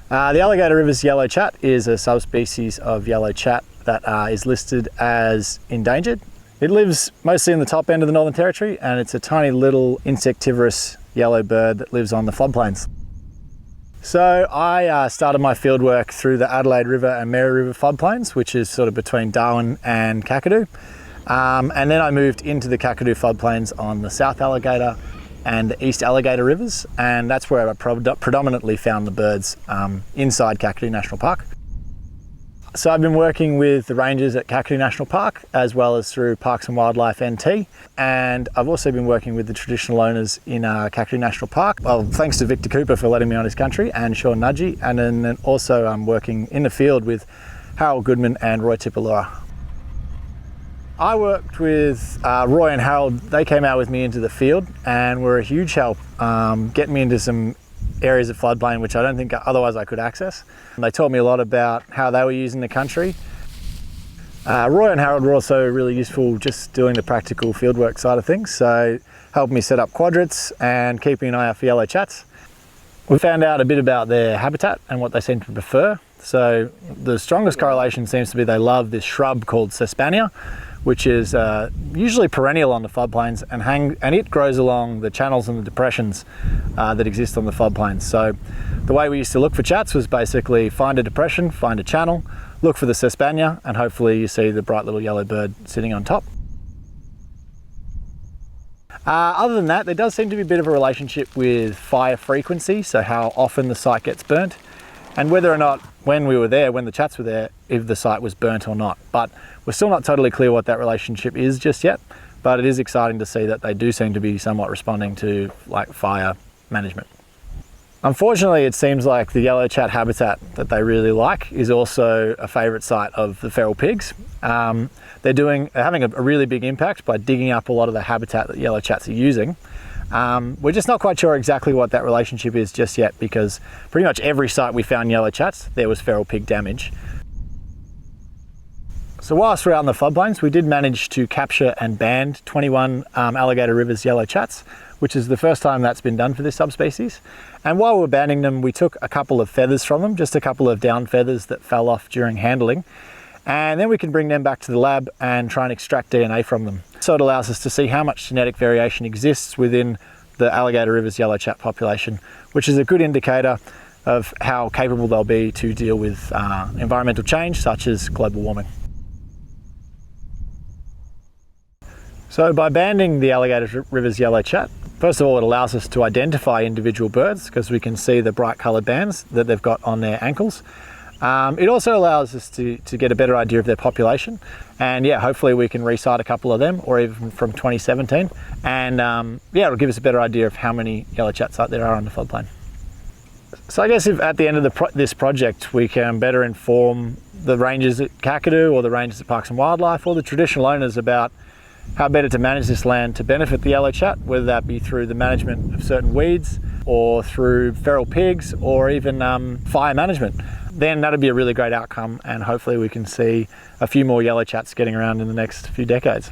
The Alligator Rivers yellow chat is a subspecies of yellow chat that is listed as endangered. It lives mostly in the top end of the Northern Territory, and it's a tiny little insectivorous yellow bird that lives on the floodplains. So I started my fieldwork through the Adelaide River and Mary River floodplains, which is sort of between Darwin and Kakadu. And then I moved into the Kakadu floodplains on the South Alligator and the East Alligator Rivers, and that's where I predominantly found the birds inside Kakadu National Park. So I've been working with the rangers at Kakadu National Park as well as through Parks and Wildlife NT, and I've also been working with the traditional owners in Kakadu National Park. Well, thanks to Victor Cooper for letting me on his country, and Sean Nudgy, and then also I'm working in the field with Harold Goodman and Roy Tipalora. I worked with Roy and Harold. They came out with me into the field and were a huge help getting me into some areas of floodplain which I don't think otherwise I could access. They taught me a lot about how they were using the country. Roy and Harold were also really useful just doing the practical fieldwork side of things, so helped me set up quadrats and keeping an eye out for yellow chats. We found out a bit about their habitat and what they seem to prefer. So the strongest correlation seems to be they love this shrub called Sespania, which is usually perennial on the floodplains, and it grows along the channels and the depressions that exist on the floodplains. So the way we used to look for chats was basically find a depression, find a channel, look for the Sespania, and hopefully you see the bright little yellow bird sitting on top. Other than that, there does seem to be a bit of a relationship with fire frequency, so how often the site gets burnt, and whether or not when we were there, when the chats were there, if the site was burnt or not. But we're still not totally clear what that relationship is just yet, but it is exciting to see that they do seem to be somewhat responding to like fire management. Unfortunately, it seems like the yellow chat habitat that they really like is also a favourite site of the feral pigs. They're having a really big impact by digging up a lot of the habitat that yellow chats are using. We're just not quite sure exactly what that relationship is just yet, because pretty much every site we found yellow chats, there was feral pig damage. So whilst we're out in the floodplains, we did manage to capture and band 21 Alligator Rivers yellow chats, which is the first time that's been done for this subspecies. And while we were banding them, we took a couple of feathers from them, just a couple of down feathers that fell off during handling. And then we can bring them back to the lab and try and extract DNA from them. So it allows us to see how much genetic variation exists within the Alligator Rivers yellow chat population, which is a good indicator of how capable they'll be to deal with environmental change, such as global warming. So by banding the Alligator Rivers yellow chat, first of all, it allows us to identify individual birds because we can see the bright coloured bands that they've got on their ankles. It also allows us to get a better idea of their population, and yeah, hopefully we can recite a couple of them, or even from 2017, and yeah, it'll give us a better idea of how many yellow chats there are on the floodplain. So I guess if at the end of this project we can better inform the rangers at Kakadu or the rangers at Parks and Wildlife or the traditional owners about how better to manage this land to benefit the yellow chat, whether that be through the management of certain weeds or through feral pigs or even fire management, then that'd be a really great outcome, and hopefully we can see a few more yellow chats getting around in the next few decades.